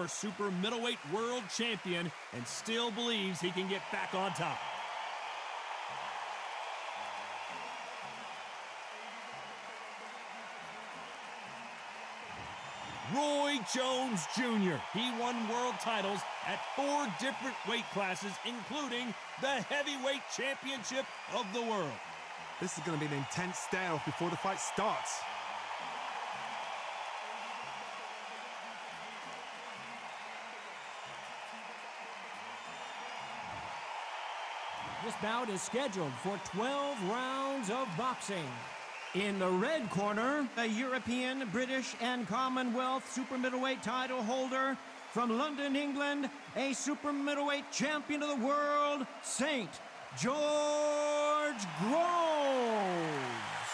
former super middleweight world champion and still believes he can get back on top. Roy Jones Jr. He won world titles at 4 different weight classes, including the heavyweight championship of the world. This is going to be an intense stare-off before the fight starts. This bout is scheduled for 12 rounds of boxing. In the red corner, a European, British, and Commonwealth super middleweight title holder from London, England, a super middleweight champion of the world, St. George Groves.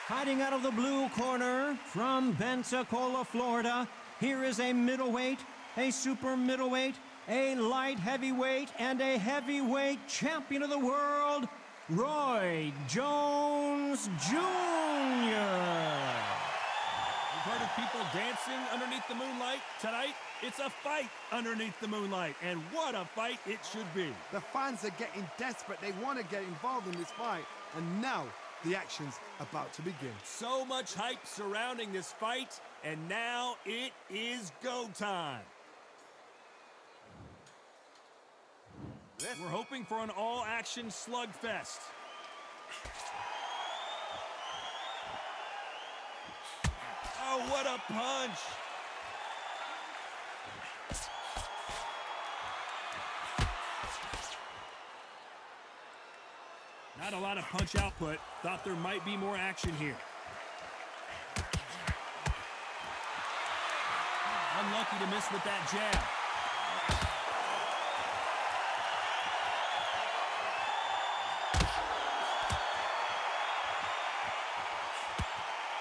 Fighting out of the blue corner from Pensacola, Florida, here is a middleweight, a super middleweight, a light heavyweight, and a heavyweight champion of the world, Roy Jones Jr. You've heard of people dancing underneath the moonlight? Tonight, it's a fight underneath the moonlight, and what a fight it should be. The fans are getting desperate. They want to get involved in this fight, and now the action's about to begin. So much hype surrounding this fight, and now it is go time. We're hoping for an all-action slugfest. Oh, what a punch! Not a lot of punch output. Thought there might be more action here. Unlucky to miss with that jab.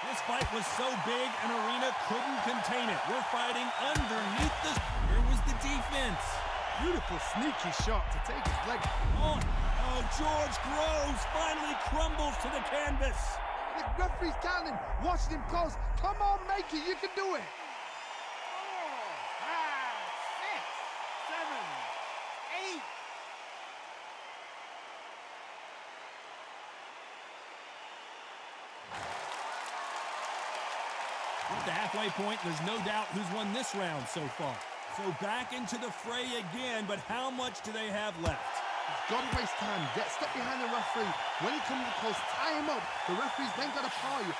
This fight was so big, an arena couldn't contain it. We're fighting underneath the... Where was the defense? Beautiful, sneaky shot to take his leg. Oh, George Groves finally crumbles to the canvas. The referee's counting, watching him close. Come on, make it, you can do it. 4, 5, 6, 7, 8. At the halfway point, there's no doubt who's won this round so far. So back into the fray again, but how much do they have left? Got to waste time. Get stuck behind the referee. When he comes close, tie him up. The referee's then got to power you.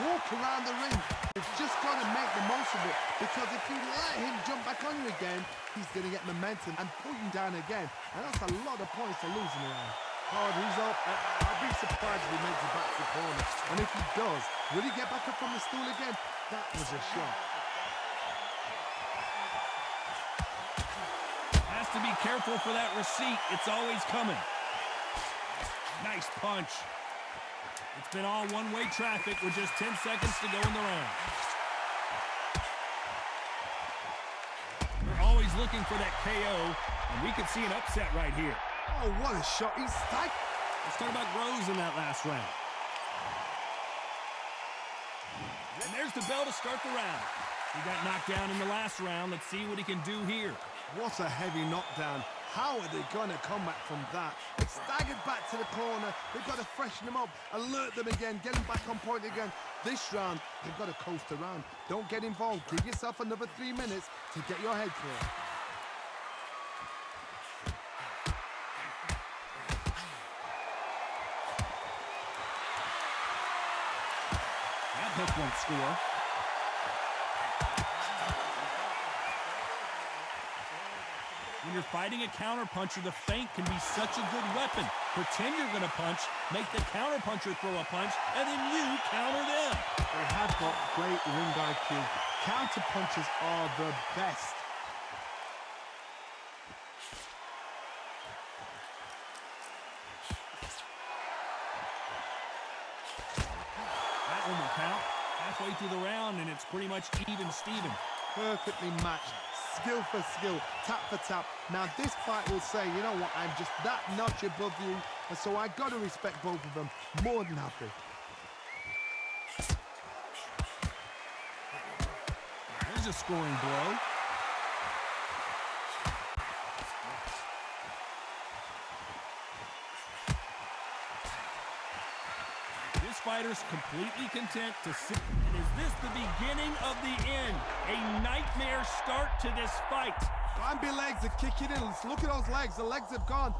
Walk around the ring. You've just got to make the most of it, because if you let him jump back on you again, he's going to get momentum and pull you down again. And that's a lot of points to lose in the round. Hard, he's up. I'd be surprised if he makes it back to the corner. And if he does, will he get back up from the stool again? That was a shot. Has to be careful for that receipt. It's always coming. Nice punch. It's been all one-way traffic with just 10 seconds to go in the round. They're always looking for that KO, and we could see an upset right here. Oh, what a shot. He's stacked. Let's talk about Groves in that last round. And there's the bell to start the round. He got knocked down in the last round. Let's see what he can do here. What a heavy knockdown. How are they going to come back from that? They've staggered back to the corner. They've got to freshen them up, alert them again, get them back on point again. This round, they've got to coast around. Don't get involved. Give yourself another 3 minutes to get your head clear. That hook won't score. When you're fighting a counterpuncher, the feint can be such a good weapon. Pretend you're going to punch, make the counterpuncher throw a punch, and then you counter them. They have got great ring IQ. Counterpunchers are the best. That one will count. Halfway through the round, and it's pretty much even Steven. Perfectly matched. Skill for skill, tap for tap. Now this fight will say, you know what, I'm just that notch above you, and so I got to respect both of them. More than happy. There's a scoring blow. fighters completely content to sit. And is this the beginning of the end? A nightmare start to this fight. Bambi legs are kicking in. Let's look at those legs. The legs have gone.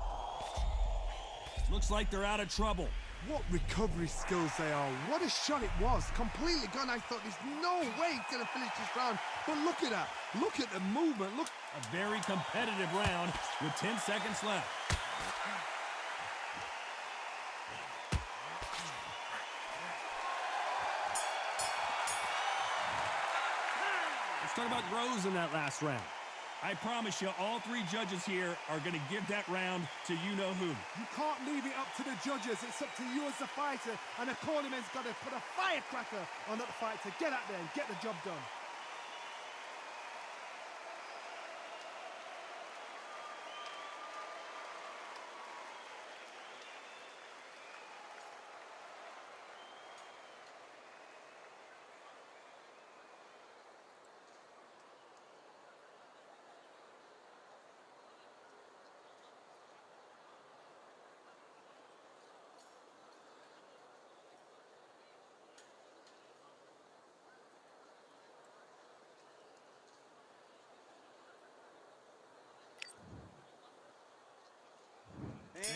Looks like they're out of trouble. What recovery skills they are. What a shot it was. Completely gone. I thought there's no way he's going to finish this round. But look at that. Look at the movement. Look. A very competitive round with 10 seconds left. Let's talk about Rose in that last round. I promise you, all three judges here are going to give that round to you-know-who. You can't leave it up to the judges. It's up to you as the fighter. And the cornerman's got to put a firecracker on that fight to get out there and get the job done.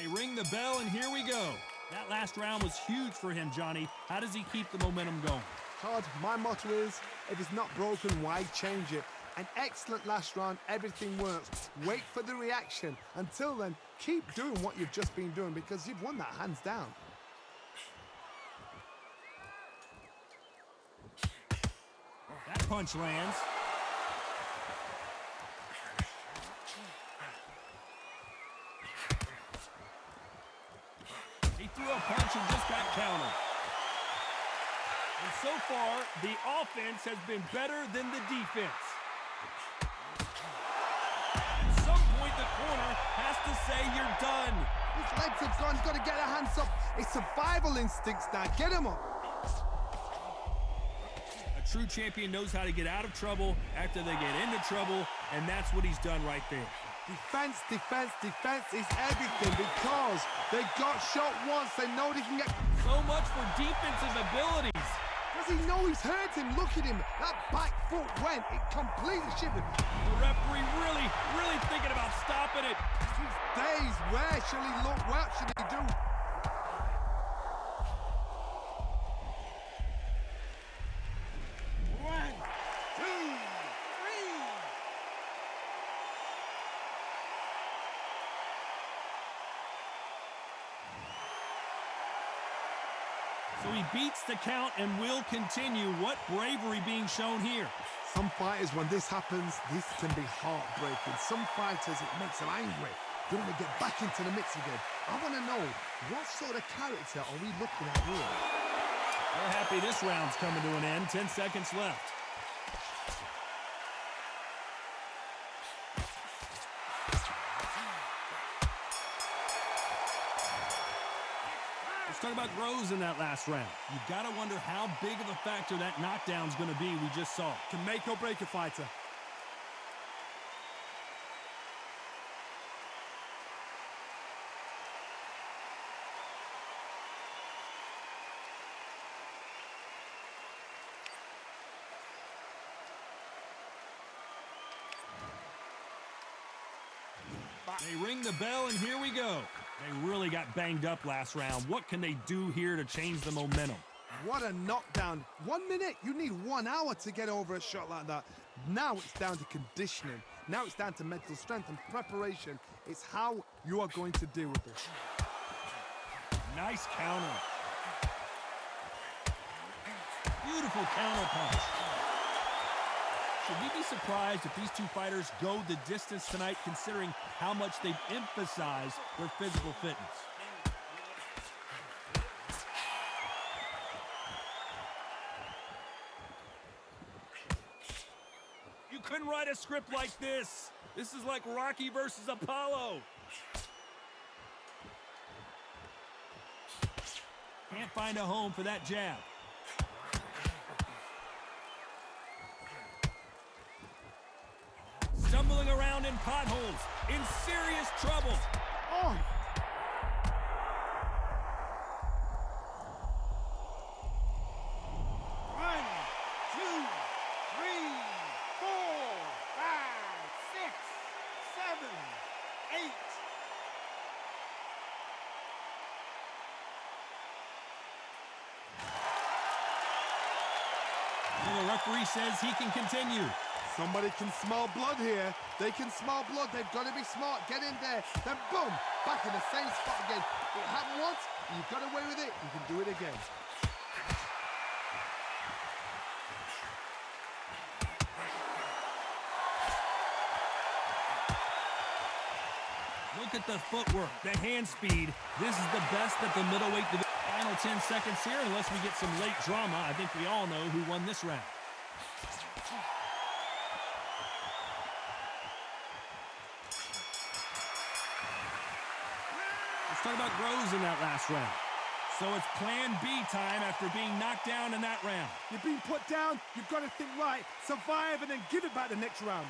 They ring the bell, and here we go. That last round was huge for him, Johnny. How does he keep the momentum going? Todd, my motto is, if it's not broken, why change it? An excellent last round, everything works. Wait for the reaction. Until then, keep doing what you've just been doing because you've won that hands down. That punch lands. He threw a punch and just got countered. And so far, the offense has been better than the defense. At some point, the corner has to say you're done. His legs have gone, got to get their hands up. It's survival instincts now. Get him up. A true champion knows how to get out of trouble after they get into trouble, and that's what he's done right there. Defense, defense, defense is everything because they got shot once. They know they can get... So much for defensive abilities. Does he know he's hurt him? Look at him. That back foot went. It completely shivered. The referee really thinking about stopping it. He's dazed. Where shall he look? What should he do? One, two, three. So he beats the count and will continue. What bravery being shown here. Some fighters, when this happens, this can be heartbreaking. Some fighters, it makes them angry. They want to get back into the mix again. I want to know, what sort of character are we looking at here? We're happy this round's coming to an end. 10 seconds left. Let's talk about Rose in that last round. You've got to wonder how big of a factor that knockdown's going to be we just saw. Can make or break a fighter. They ring the bell, and here we go. They really got banged up last round. What can they do here to change the momentum? What a knockdown. 1 minute, you need 1 hour to get over a shot like that. Now it's down to conditioning. Now it's down to mental strength and preparation. It's how you are going to deal with this. Nice counter. Beautiful counter punch. Should we be surprised if these two fighters go the distance tonight, considering how much they've emphasized their physical fitness? You couldn't write a script like this. This is like Rocky versus Apollo. Can't find a home for that jab. Stumbling around in potholes, in serious trouble. Oh! referee says he can continue. Somebody can smell blood here. They can smell blood. They've got to be smart. Get in there. Then boom, back in the same spot again. It happened once. You got away with it. You can do it again. Look at the footwork, the hand speed. This is the best that the middleweight division. Final 10 seconds here, unless we get some late drama. I think we all know who won this round. Let's talk about Groves in that last round. So it's plan B time after being knocked down in that round. You're being put down, you've got to think right, survive, and then give it back the next round.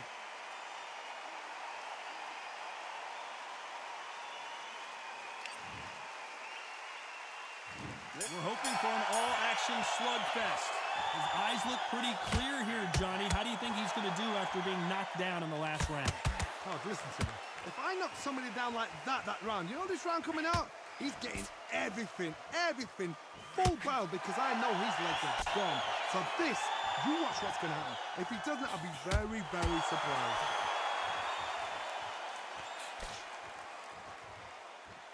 We're hoping for an all-action slugfest. His eyes look pretty clear here, Johnny. How do you think he's going to do after being knocked down in the last round? Oh, listen to me. If I knock somebody down like that round, you know this round coming out? He's getting everything, full barrel, because I know his legs are gone. So this, you watch what's going to happen. If he doesn't, I'll be very, very surprised.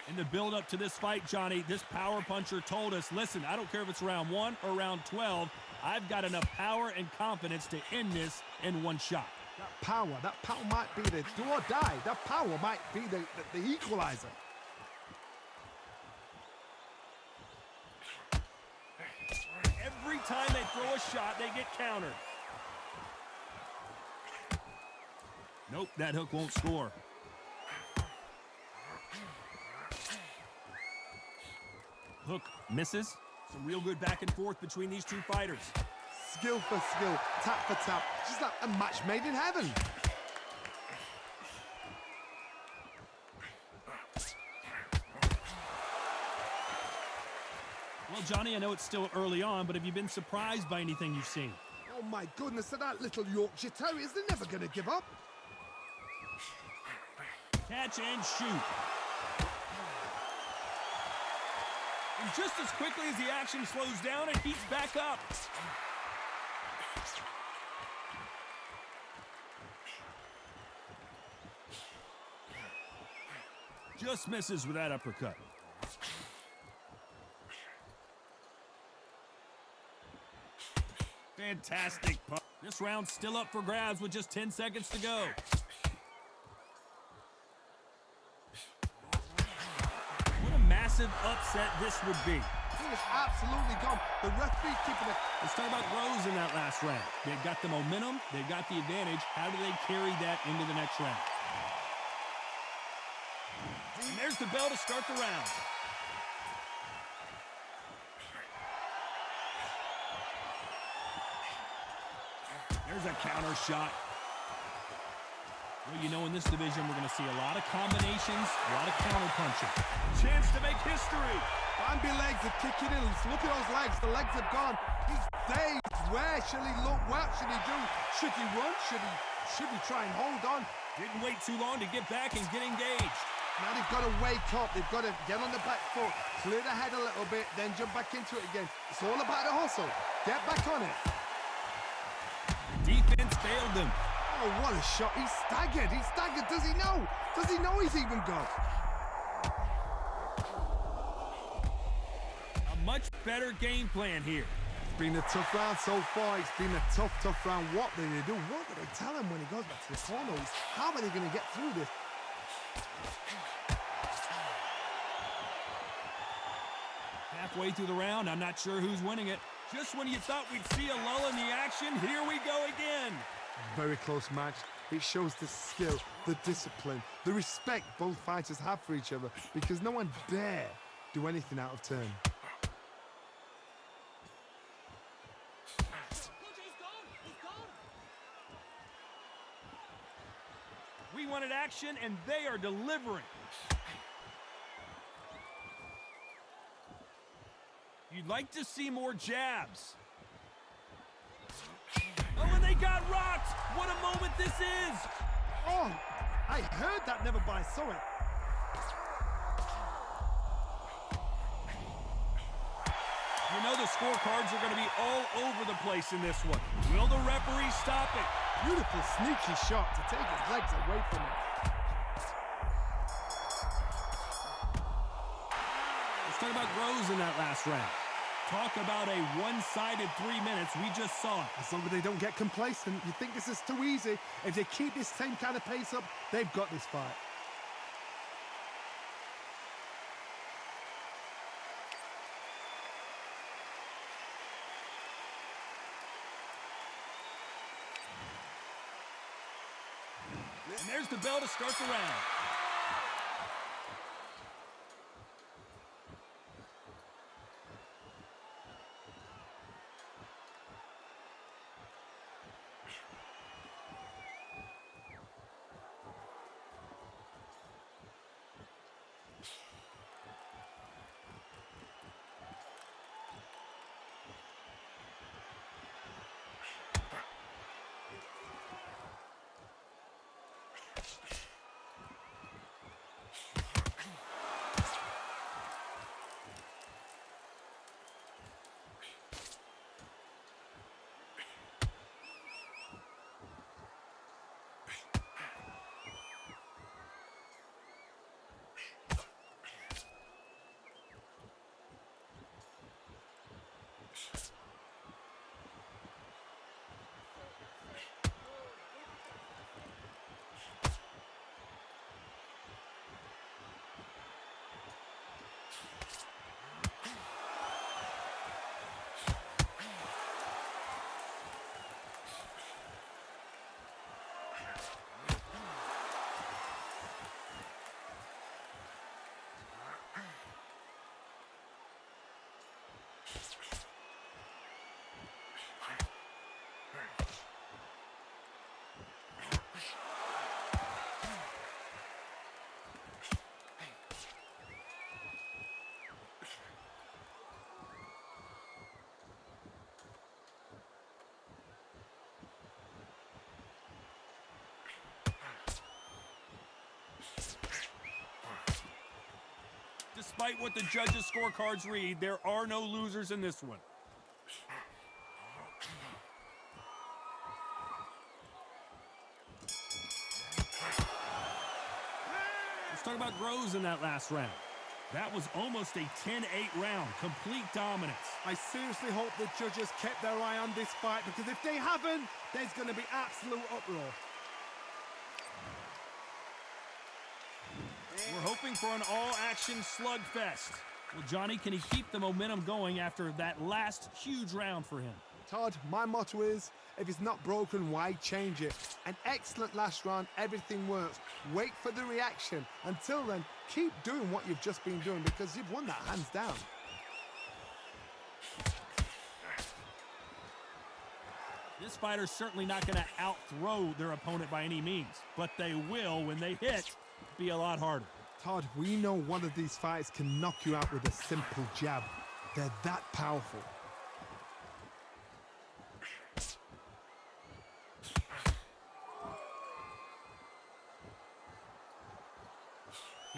In the build-up to this fight, Johnny, this power puncher told us, listen, I don't care if it's round 1 or round 12, I've got enough power and confidence to end this in one shot. That power might be the do or die. That power might be the equalizer. Every time they throw a shot, they get countered. Nope, that hook won't score. Hook misses. Some real good back and forth between these two fighters. Skill for skill, tap for tap. Just like a match made in heaven. Well, Johnny, I know it's still early on, but have you been surprised by anything you've seen? Oh my goodness, that little Yorkshire Terriers, they're never going to give up. Catch and shoot. And just as quickly as the action slows down, it heats back up. Just misses with that uppercut. Fantastic punch. This round's still up for grabs with just 10 seconds to go. What a massive upset this would be. He is absolutely gone. The referee keeping it. Let's talk about Groves in that last round. They've got the momentum. They've got the advantage. How do they carry that into the next round? And there's the bell to start the round. There's a counter shot. Well, you know, in this division, we're going to see a lot of combinations, a lot of counter punching. Chance to make history. Bambi legs are kicking in. Look at those legs. The legs have gone. He's dazed. Where shall he look? What should he do? Should he run? Should he try and hold on? Didn't wait too long to get back and get engaged. Now they've got to wake up. They've got to get on the back foot, clear the head a little bit, then jump back into it again. It's all about the hustle. Get back on it. Defense failed them. Oh, what a shot. He's staggered. He's staggered. Does he know? Does he know he's even gone? A much better game plan here. It's been a tough round so far. It's been a tough round. What do they do? What do they tell him when he goes back to the corners? How are they going to get through this? Halfway through the round, I'm not sure who's winning it. Just when you thought we'd see a lull in the action, here we go again. Very close match. It shows the skill, the discipline, the respect both fighters have for each other, because no one dare do anything out of turn. We wanted action, and they are delivering. You'd like to see more jabs. Oh, and they got rocked! What a moment this is! Oh, I heard that never, but I saw it. You know the scorecards are going to be all over the place in this one. Will the referee stop it? Beautiful, sneaky shot to take his legs away from it. Let's talk about Groves in that last round. Talk about a one-sided 3 minutes. We just saw it. As long as they don't get complacent, you think this is too easy. If they keep this same kind of pace up, they've got this fight. And there's the bell to start the round. Despite what the judges' scorecards read, there are no losers in this one. Let's talk about Groves in that last round. That was almost a 10-8 round, complete dominance. I seriously hope the judges kept their eye on this fight, because if they haven't, there's going to be absolute uproar. We're hoping for an all-action slugfest. Well, Johnny, can he keep the momentum going after that last huge round for him? Todd, my motto is, if it's not broken, why change it? An excellent last round, everything works. Wait for the reaction. Until then, keep doing what you've just been doing, because you've won that hands down. This fighter's certainly not going to out-throw their opponent by any means, but they will, when they hit, be a lot harder. Todd, we know one of these fights can knock you out with a simple jab. They're that powerful.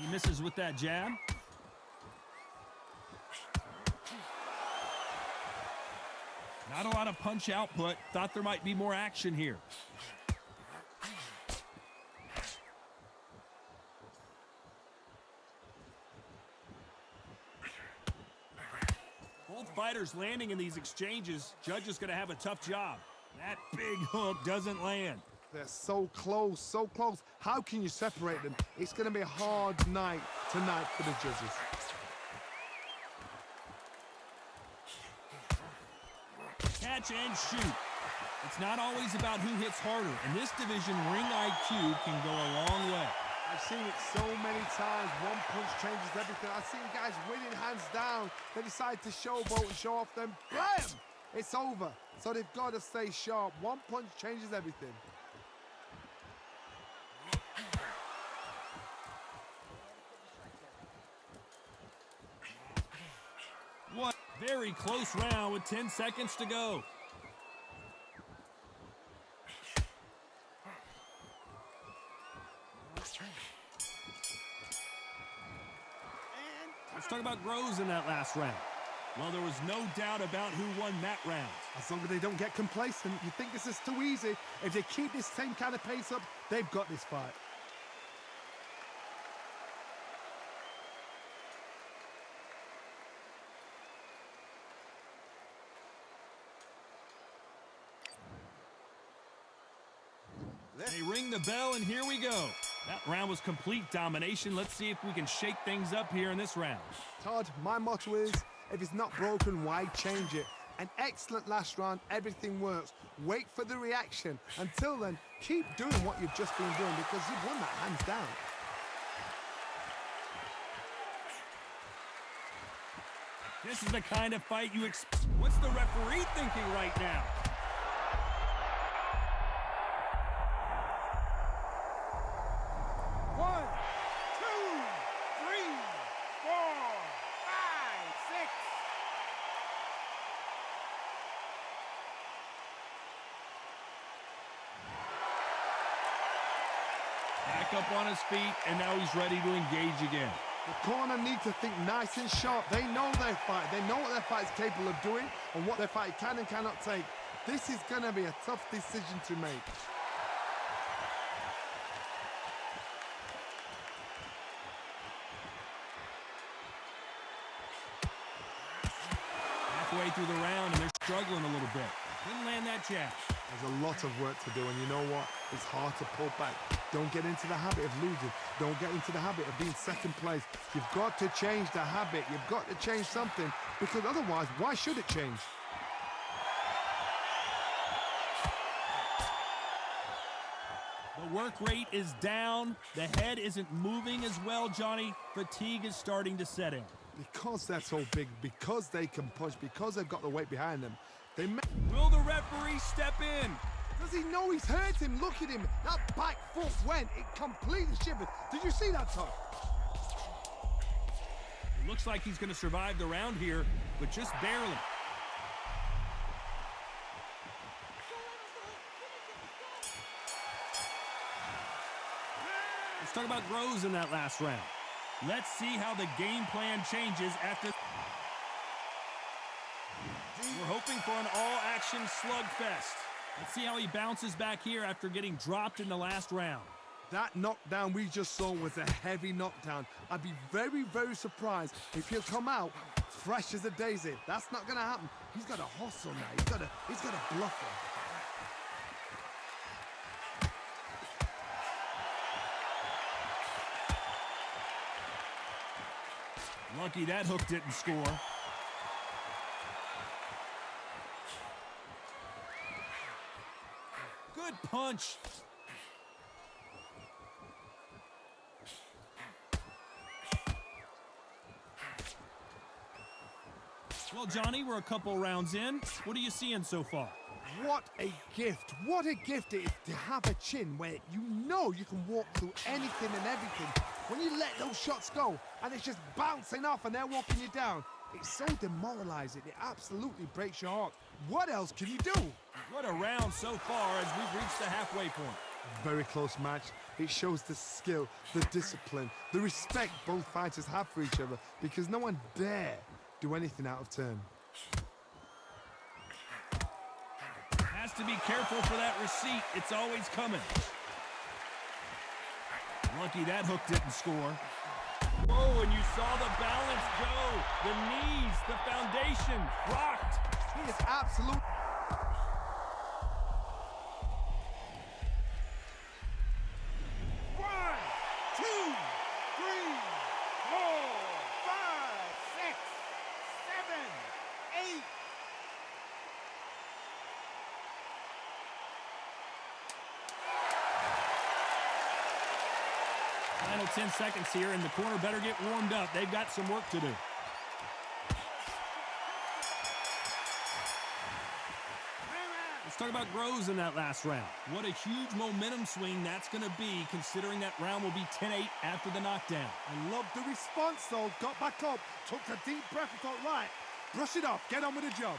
He misses with that jab. Not a lot of punch output. Thought there might be more action here. Both fighters landing in these exchanges. Judge is going to have a tough job. That big hook doesn't land. They're so close, so close. How can you separate them? It's going to be a hard night tonight for the judges. Catch and shoot. It's not always about who hits harder. In this division, ring IQ can go a long way. I've seen it so many times. One punch changes everything. I've seen guys winning hands down. They decide to showboat and show off them. Bam! It's over. So they've got to stay sharp. One punch changes everything. What very close round with 10 seconds to go. Let's talk about Groves in that last round. Well, there was no doubt about who won that round. As long as they don't get complacent, you think this is too easy. If they keep this same kind of pace up, they've got this fight. They ring the bell, and here we go. That round was complete domination. Let's see if we can shake things up here in this round. Todd, my motto is, if it's not broken, why change it? An excellent last round, everything works. Wait for the reaction. Until then, keep doing what you've just been doing because you've won that hands down. This is the kind of fight you expect. What's the referee thinking right now? Back up on his feet, and now he's ready to engage again. The corner need to think nice and sharp. They know their fight. They know what their fight is capable of doing and what their fight can and cannot take. This is going to be a tough decision to make. Halfway through the round, and they're struggling a little bit. Didn't land that jab. There's a lot of work to do, and you know what? It's hard to pull back. Don't get into the habit of losing. Don't get into the habit of being second place. You've got to change the habit. You've got to change something, because otherwise, why should it change? The work rate is down. The head isn't moving as well, Johnny. Fatigue is starting to set in. Because they're so big, because they can punch, because they've got the weight behind them, they Will the referee step in? Does he know he's hurt him? Look at him. That back foot went. It completely shivered. Did you see that, Todd? It looks like he's going to survive the round here, but just barely. Let's talk about Groves in that last round. Let's see how the game plan changes after. We're hoping for an all-action slugfest. Let's see how he bounces back here after getting dropped in the last round. That knockdown we just saw was a heavy knockdown. I'd be very, very surprised if he'll come out fresh as a daisy. That's not going to happen. He's got to hustle now. He's got to bluff him. Lucky that hook didn't score. Good punch. Well, Johnny, we're a couple rounds in. What are you seeing so far? What a gift. What a gift it is to have a chin where you know you can walk through anything and everything. When you let those shots go and it's just bouncing off and they're walking you down, it's so demoralizing. It absolutely breaks your heart. What else can you do? What a round so far as we've reached the halfway point. Very close match. It shows the skill, the discipline, the respect both fighters have for each other because no one dare do anything out of turn. Has to be careful for that receipt. It's always coming. Lucky that hook didn't score. Whoa, and you saw the balance go. The knees, the foundation, rocked. He is absolute. Final 10 seconds here, and the corner better get warmed up. They've got some work to do. Let's talk about Groves in that last round. What a huge momentum swing that's going to be, considering that round will be 10-8 after the knockdown. I love the response, though. Got back up, took a deep breath and thought, right, brush it off, get on with the job.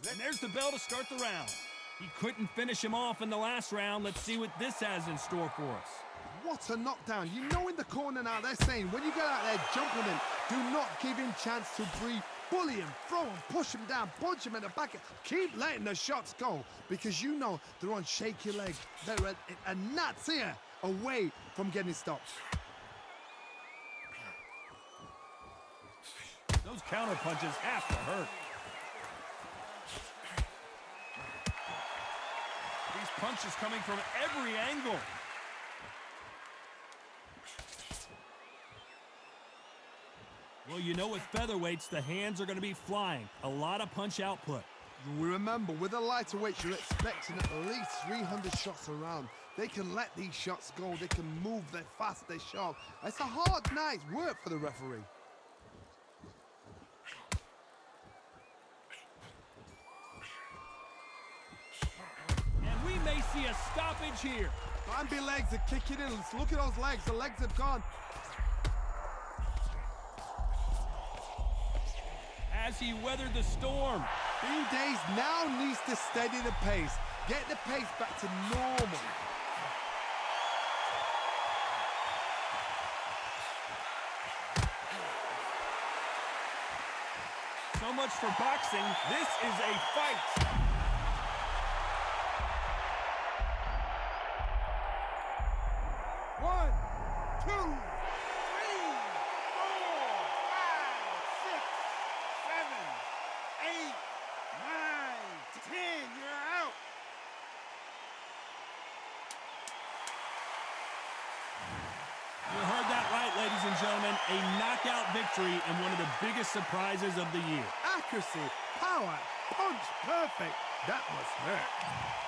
And there's the bell to start the round. He couldn't finish him off in the last round. Let's see what this has in store for us. What a knockdown. You know in the corner now, they're saying, when you get out there, jump on him. Do not give him chance to breathe. Bully him, throw him, push him down, punch him in the back. Keep letting the shots go because you know they're on shaky legs. They're a gnat's ear away from getting stopped. Those counter punches have to hurt. These punches coming from every angle. Well, you know with featherweights, the hands are going to be flying. A lot of punch output. Remember, with the lighter weights, you're expecting at least 300 shots around. They can let these shots go. They can move. They're fast. They're sharp. It's a hard night's work for the referee. And we may see a stoppage here. Bambi legs are kicking in. Let's look at those legs. The legs have gone. As he weathered the storm. Bean Days now needs to steady the pace. Get the pace back to normal. So much for boxing. This is a fight. One, two, 3, 4, 5, 6, 7, 8, 9, 10. You're out. You heard that right, ladies and gentlemen. A knockout victory and one of the biggest surprises of the year. Accuracy, power, punch, perfect. That was hurt.